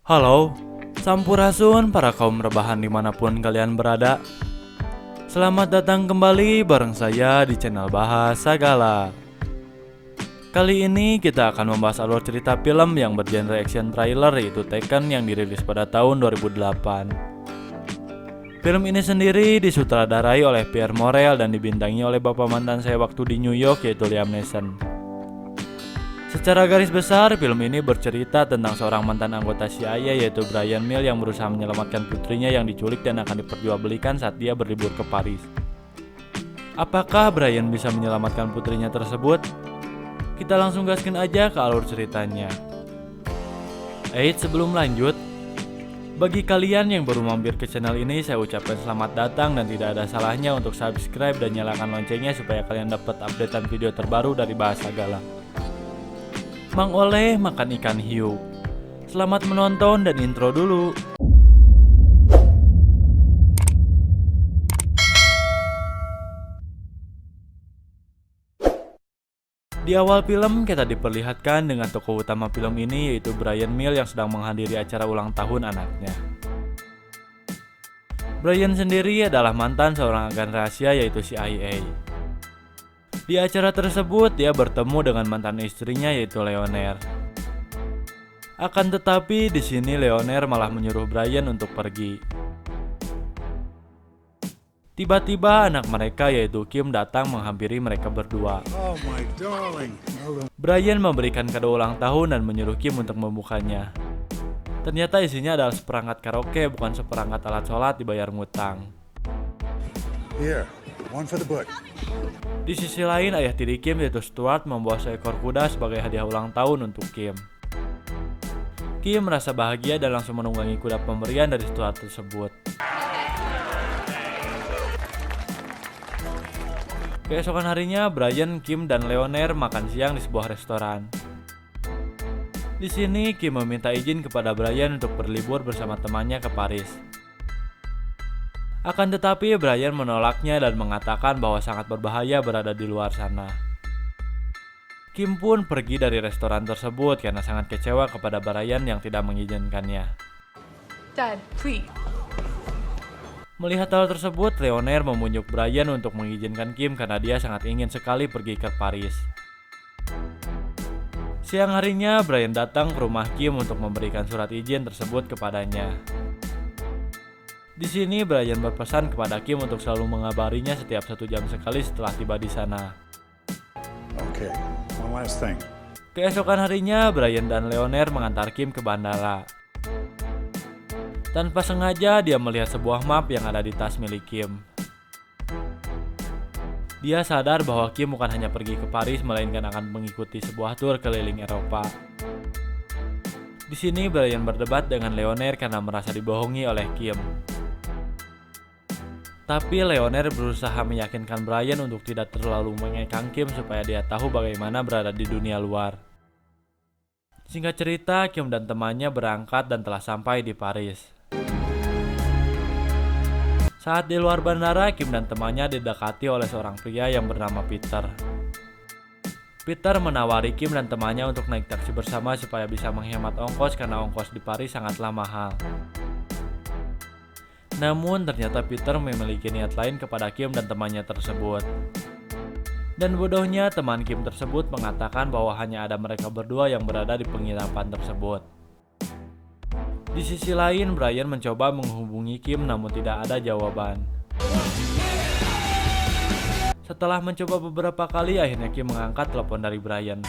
Halo, sampurasun para kaum rebahan dimanapun kalian berada. Selamat datang kembali bareng saya di channel Bahasa Gala. Kali ini kita akan membahas alur cerita film yang bergenre action thriller, yaitu Taken yang dirilis pada tahun 2008. Film ini sendiri disutradarai oleh Pierre Morel dan dibintangi oleh bapak mantan saya waktu di New York, yaitu Liam Neeson. Secara garis besar, film ini bercerita tentang seorang mantan anggota CIA yaitu Brian Mills yang berusaha menyelamatkan putrinya yang diculik dan akan diperjualbelikan saat dia berlibur ke Paris. Apakah Brian bisa menyelamatkan putrinya tersebut? Kita langsung gaskin aja ke alur ceritanya. Sebelum lanjut, bagi kalian yang baru mampir ke channel ini, saya ucapkan selamat datang dan tidak ada salahnya untuk subscribe dan nyalakan loncengnya supaya kalian dapat updatean video terbaru dari Bahasa Gala. Mang Oleh makan ikan hiu. Selamat menonton dan intro dulu. Di awal film kita diperlihatkan dengan tokoh utama film ini yaitu Brian Mills yang sedang menghadiri acara ulang tahun anaknya. Brian sendiri adalah mantan seorang agen rahasia yaitu CIA. Di acara tersebut, dia bertemu dengan mantan istrinya yaitu Leonard. Akan tetapi di sini Leonard malah menyuruh Brian untuk pergi. Tiba-tiba anak mereka yaitu Kim datang menghampiri mereka berdua. Oh my darling. Brian memberikan kado ulang tahun dan menyuruh Kim untuk membukanya. Ternyata isinya adalah seperangkat karaoke, bukan seperangkat alat sholat dibayar ngutang. Here, one for the book. Di sisi lain, ayah tiri Kim yaitu Stuart membawa seekor kuda sebagai hadiah ulang tahun untuk Kim. Kim merasa bahagia dan langsung menunggangi kuda pemberian dari Stuart tersebut. Keesokan harinya, Brian, Kim, dan Leonard makan siang di sebuah restoran. Di sini, Kim meminta izin kepada Brian untuk berlibur bersama temannya ke Paris. Akan tetapi Brian menolaknya dan mengatakan bahwa sangat berbahaya berada di luar sana. Kim pun pergi dari restoran tersebut karena sangat kecewa kepada Brian yang tidak mengizinkannya. Dad, please. Melihat hal tersebut, Leonard memujuk Brian untuk mengizinkan Kim karena dia sangat ingin sekali pergi ke Paris. Siang harinya, Brian datang ke rumah Kim untuk memberikan surat izin tersebut kepadanya. Di sini Brian berpesan kepada Kim untuk selalu mengabarinya setiap 1 jam sekali setelah tiba di sana. Okay, one last thing. Keesokan harinya, Brian dan Leonard mengantar Kim ke bandara. Tanpa sengaja, dia melihat sebuah map yang ada di tas milik Kim. Dia sadar bahwa Kim bukan hanya pergi ke Paris, melainkan akan mengikuti sebuah tur keliling Eropa. Di sini Brian berdebat dengan Leonard karena merasa dibohongi oleh Kim. Tapi Leonard berusaha meyakinkan Brian untuk tidak terlalu mengekang Kim supaya dia tahu bagaimana berada di dunia luar. Singkat cerita, Kim dan temannya berangkat dan telah sampai di Paris. Saat di luar bandara, Kim dan temannya didekati oleh seorang pria yang bernama Peter. Peter menawari Kim dan temannya untuk naik taksi bersama supaya bisa menghemat ongkos karena ongkos di Paris sangatlah mahal. Namun ternyata Peter memiliki niat lain kepada Kim dan temannya tersebut. Dan bodohnya teman Kim tersebut mengatakan bahwa hanya ada mereka berdua yang berada di penginapan tersebut. Di sisi lain, Brian mencoba menghubungi Kim namun tidak ada jawaban. Setelah mencoba beberapa kali, akhirnya Kim mengangkat telepon dari Brian.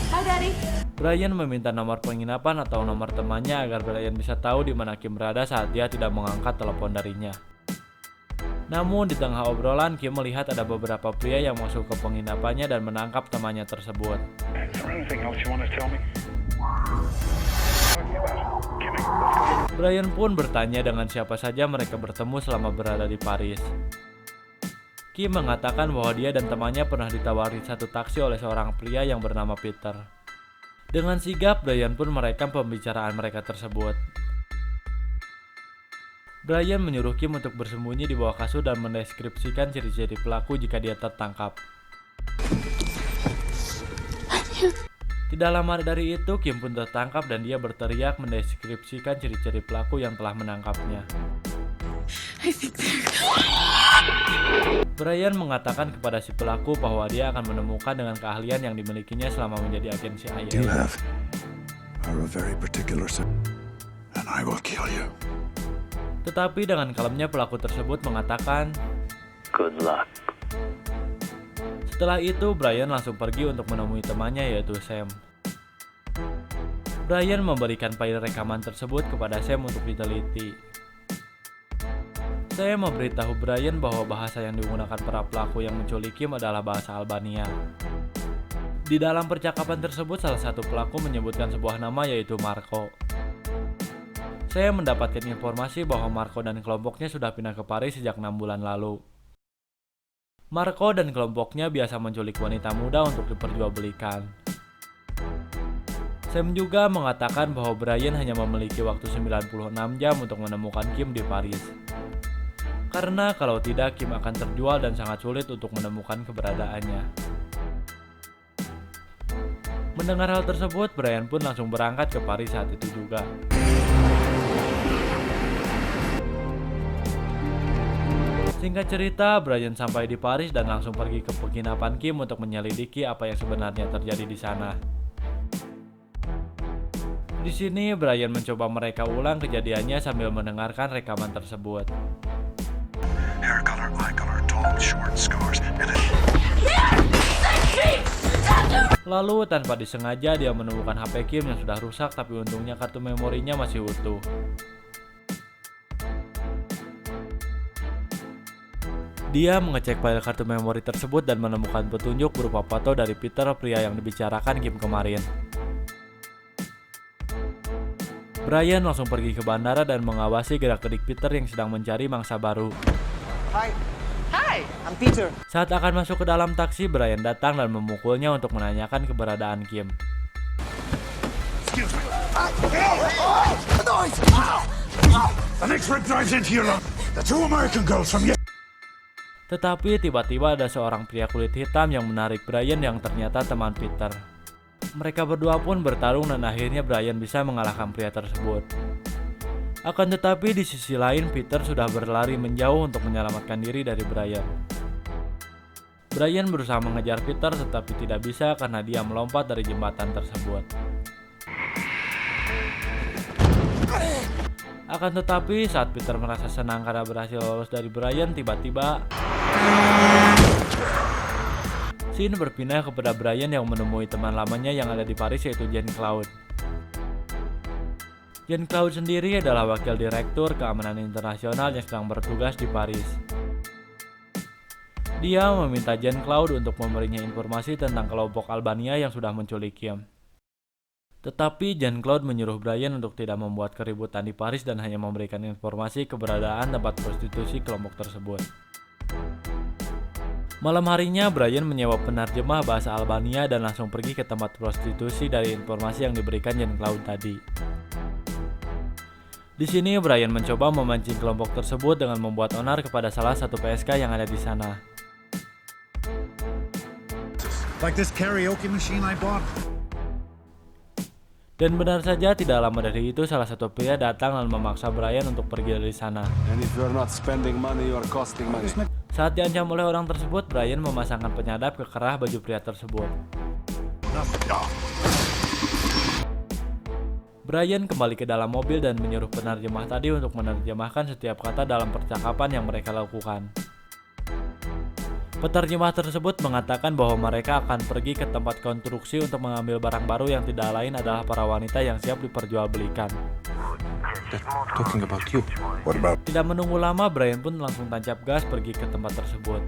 Hi, Daddy. Brian meminta nomor penginapan atau nomor temannya agar Brian bisa tahu di mana Kim berada saat dia tidak mengangkat telepon darinya. Namun di tengah obrolan, Kim melihat ada beberapa pria yang masuk ke penginapannya dan menangkap temannya tersebut. Brian pun bertanya dengan siapa saja mereka bertemu selama berada di Paris. Kim mengatakan bahwa dia dan temannya pernah ditawari satu taksi oleh seorang pria yang bernama Peter. Dengan sigap, Brian pun merekam pembicaraan mereka tersebut. Brian menyuruh Kim untuk bersembunyi di bawah kasur dan mendeskripsikan ciri-ciri pelaku jika dia tertangkap. Tidak lama dari itu, Kim pun tertangkap dan dia berteriak mendeskripsikan ciri-ciri pelaku yang telah menangkapnya. Brian mengatakan kepada si pelaku bahwa dia akan menemukan dengan keahlian yang dimilikinya selama menjadi agen CIA. You have are a very particular and I will kill you. Tetapi dengan kalemnya pelaku tersebut mengatakan, Good luck. setelah itu Brian langsung pergi untuk menemui temannya yaitu Sam. Brian memberikan file rekaman tersebut kepada Sam untuk diteliti. Sam memberitahu Brian bahwa bahasa yang digunakan para pelaku yang menculik Kim adalah bahasa Albania. Di dalam percakapan tersebut salah satu pelaku menyebutkan sebuah nama yaitu Marco. Saya mendapatkan informasi bahwa Marco dan kelompoknya sudah pindah ke Paris sejak 6 bulan lalu. Marco dan kelompoknya biasa menculik wanita muda untuk diperjualbelikan. Sam juga mengatakan bahwa Brian hanya memiliki waktu 96 jam untuk menemukan Kim di Paris. Karena kalau tidak, Kim akan terjual dan sangat sulit untuk menemukan keberadaannya. Mendengar hal tersebut, Brian pun langsung berangkat ke Paris saat itu juga. Singkat cerita, Brian sampai di Paris dan langsung pergi ke penginapan Kim untuk menyelidiki apa yang sebenarnya terjadi di sana. Di sini, Brian mencoba mereka ulang kejadiannya sambil mendengarkan rekaman tersebut. Hair color, eye color, tall, short, scars, and Lalu tanpa disengaja dia menemukan HP Kim yang sudah rusak, tapi untungnya kartu memorinya masih utuh. Dia mengecek file kartu memori tersebut dan menemukan petunjuk berupa foto dari Peter, pria yang dibicarakan Kim kemarin. Brian langsung pergi ke bandara dan mengawasi gerak-gerik Peter yang sedang mencari mangsa baru. Hi. Hi, I'm Peter. Saat akan masuk ke dalam taksi, Brian datang dan memukulnya untuk menanyakan keberadaan Kim. excuse me. The next rip drives into your lung. The two American girls from Tetapi tiba-tiba ada seorang pria kulit hitam yang menarik Brian yang ternyata teman Peter. Mereka berdua pun bertarung dan akhirnya Brian bisa mengalahkan pria tersebut. Akan tetapi di sisi lain Peter sudah berlari menjauh untuk menyelamatkan diri dari Brian. Brian berusaha mengejar Peter tetapi tidak bisa karena dia melompat dari jembatan tersebut. Akan tetapi saat Peter merasa senang karena berhasil lolos dari Brian, tiba-tiba scene berpindah kepada Brian yang menemui teman lamanya yang ada di Paris yaitu Jean-Claude. Jean-Claude sendiri adalah wakil direktur keamanan internasional yang sedang bertugas di Paris. Dia meminta Jean-Claude untuk memberinya informasi tentang kelompok Albania yang sudah menculik Kim. Tetapi Jean-Claude menyuruh Brian untuk tidak membuat keributan di Paris dan hanya memberikan informasi keberadaan tempat prostitusi kelompok tersebut. Malam harinya, Brian menyewa penerjemah bahasa Albania dan langsung pergi ke tempat prostitusi dari informasi yang diberikan Jean-Claude tadi. Di sini, Brian mencoba memancing kelompok tersebut dengan membuat onar kepada salah satu PSK yang ada di sana. like this karaoke machine I bought. Dan benar saja tidak lama dari itu salah satu pria datang dan memaksa Brian untuk pergi dari sana. And if you're not spending money, you are costing money. Saat diancam oleh orang tersebut, Brian memasangkan penyadap ke kerah baju pria tersebut. Brian kembali ke dalam mobil dan menyuruh penerjemah tadi untuk menerjemahkan setiap kata dalam percakapan yang mereka lakukan. Penerjemah tersebut mengatakan bahwa mereka akan pergi ke tempat konstruksi untuk mengambil barang baru yang tidak lain adalah para wanita yang siap diperjualbelikan. Talking about you. What about Tidak menunggu lama, Brian pun langsung tancap gas pergi ke tempat tersebut.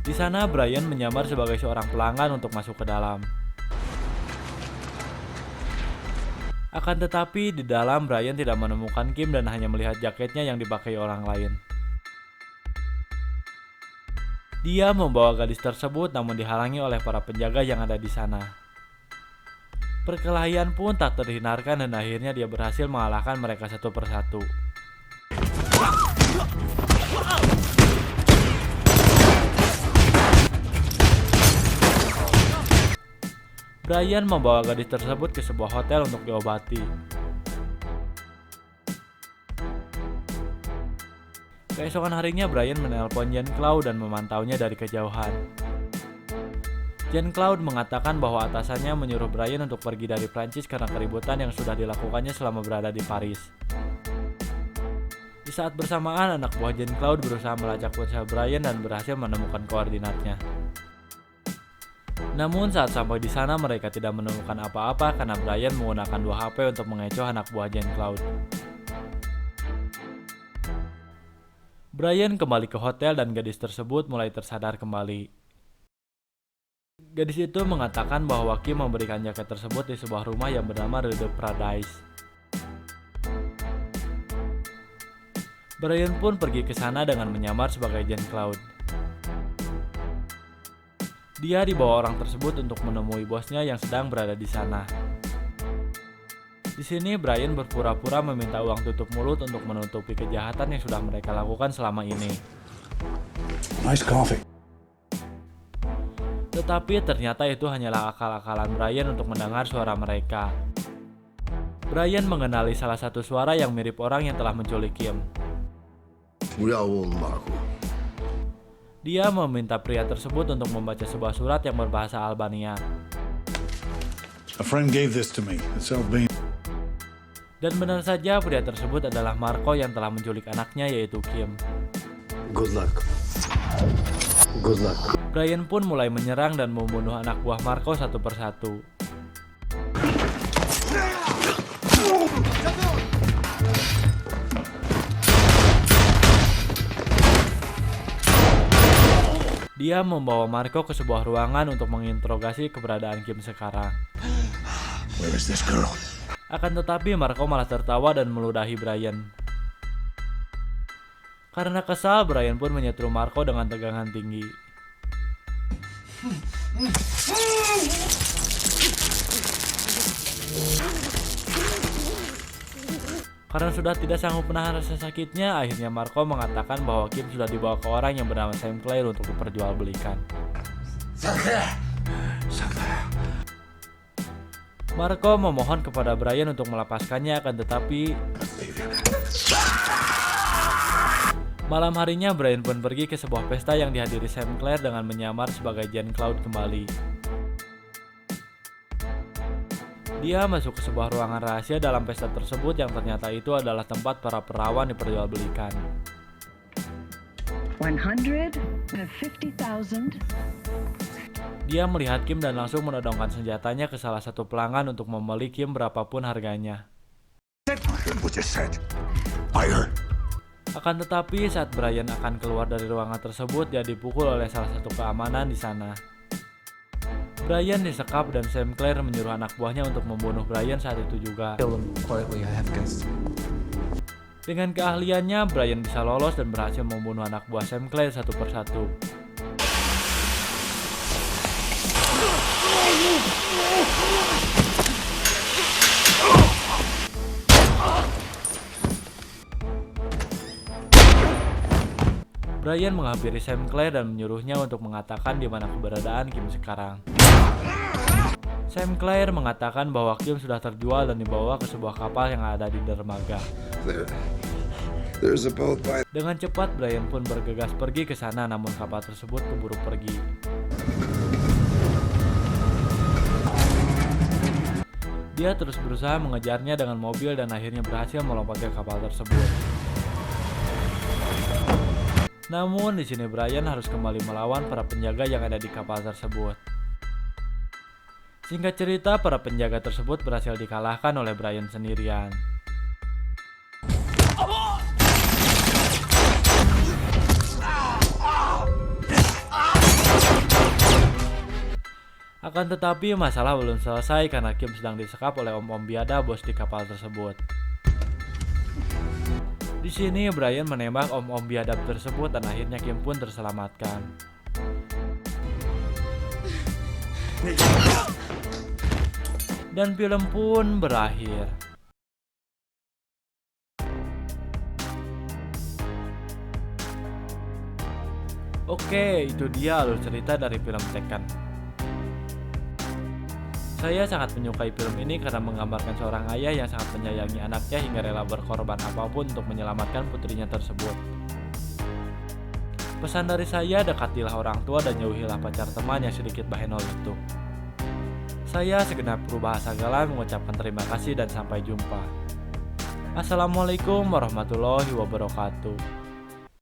Di sana, Brian menyamar sebagai seorang pelanggan untuk masuk ke dalam. Akan tetapi, di dalam Brian tidak menemukan Kim dan hanya melihat jaketnya yang dipakai orang lain. Dia membawa gadis tersebut namun dihalangi oleh para penjaga yang ada di sana. Perkelahian pun tak terhindarkan dan akhirnya dia berhasil mengalahkan mereka satu persatu. Brian membawa gadis tersebut ke sebuah hotel untuk diobati. Keesokan harinya Brian menelpon Jean-Claude dan memantaunya dari kejauhan. Jean-Claude mengatakan bahwa atasannya menyuruh Brian untuk pergi dari Prancis karena keributan yang sudah dilakukannya selama berada di Paris. Di saat bersamaan, anak buah Jean-Claude berusaha melacak ponsel Brian dan berhasil menemukan koordinatnya. Namun saat sampai di sana mereka tidak menemukan apa-apa karena Brian menggunakan 2 HP untuk mengecoh anak buah Jean-Claude. Brian kembali ke hotel dan gadis tersebut mulai tersadar kembali. Gadis itu mengatakan bahwa Kim memberikan jaket tersebut di sebuah rumah yang bernama The Paradise. Brian pun pergi ke sana dengan menyamar sebagai Jean-Claude. Dia dibawa orang tersebut untuk menemui bosnya yang sedang berada di sana. Di sini Brian berpura-pura meminta uang tutup mulut untuk menutupi kejahatan yang sudah mereka lakukan selama ini. Nice coffee. Tetapi ternyata itu hanyalah akal-akalan Brian untuk mendengar suara mereka. Brian mengenali salah satu suara yang mirip orang yang telah menculik Kim. Dia meminta pria tersebut untuk membaca sebuah surat yang berbahasa Albania. A friend gave this to me. It's Albanian. Dan benar saja pria tersebut adalah Marco yang telah menculik anaknya yaitu Kim. Good luck. Good luck. Brian pun mulai menyerang dan membunuh anak buah Marco satu persatu. Dia membawa Marco ke sebuah ruangan untuk menginterogasi keberadaan Kim sekarang. Where is this girl? Akan tetapi Marco malah tertawa dan meludahi Brian. Karena kesal, Brian pun menyetrum Marco dengan tegangan tinggi. Karena sudah tidak sanggup menahan rasa sakitnya, akhirnya Marco mengatakan bahwa Kim sudah dibawa ke orang yang bernama Sam Claire untuk diperjualbelikan. Marco memohon kepada Brian untuk melepaskannya, akan tetapi malam harinya Brian pun pergi ke sebuah pesta yang dihadiri Sam Claire dengan menyamar sebagai Jean-Claude kembali. Dia masuk ke sebuah ruangan rahasia dalam pesta tersebut yang ternyata itu adalah tempat para perawan diperjualbelikan. 150,000. Dia melihat Kim dan langsung menodongkan senjatanya ke salah satu pelanggan untuk membeli Kim berapapun harganya. I heard what you said. I heard. Akan tetapi saat Brian akan keluar dari ruangan tersebut, dia dipukul oleh salah satu keamanan di sana. Brian disekap dan Sam Claire menyuruh anak buahnya untuk membunuh Brian saat itu juga. Kill them quietly, I have guests. Dengan keahliannya, Brian bisa lolos dan berhasil membunuh anak buah Sam Claire satu persatu. Brian menghampiri Sam Claire dan menyuruhnya untuk mengatakan di mana keberadaan Kim sekarang. Sam Claire mengatakan bahwa Kim sudah terjual dan dibawa ke sebuah kapal yang ada di dermaga. There's a boat by. Dengan cepat Brian pun bergegas pergi ke sana, namun kapal tersebut keburu pergi. Dia terus berusaha mengejarnya dengan mobil dan akhirnya berhasil melompat ke kapal tersebut. Namun di sini Brian harus kembali melawan para penjaga yang ada di kapal tersebut. Singkat cerita, para penjaga tersebut berhasil dikalahkan oleh Brian sendirian. Akan tetapi masalah belum selesai karena Kim sedang disekap oleh om-om biada bos di kapal tersebut. Di sini Brian menembak om-om biadab tersebut dan akhirnya Kim pun terselamatkan. Dan film pun berakhir. Oke, itu dia alur cerita dari film Tekken. Saya sangat menyukai film ini karena menggambarkan seorang ayah yang sangat menyayangi anaknya hingga rela berkorban apapun untuk menyelamatkan putrinya tersebut. Pesan dari saya, dekatilah orang tua dan jauhilah pacar teman yang sedikit bahenol itu. Saya segenap kru Bahasa Galau mengucapkan terima kasih dan sampai jumpa. Assalamualaikum warahmatullahi wabarakatuh.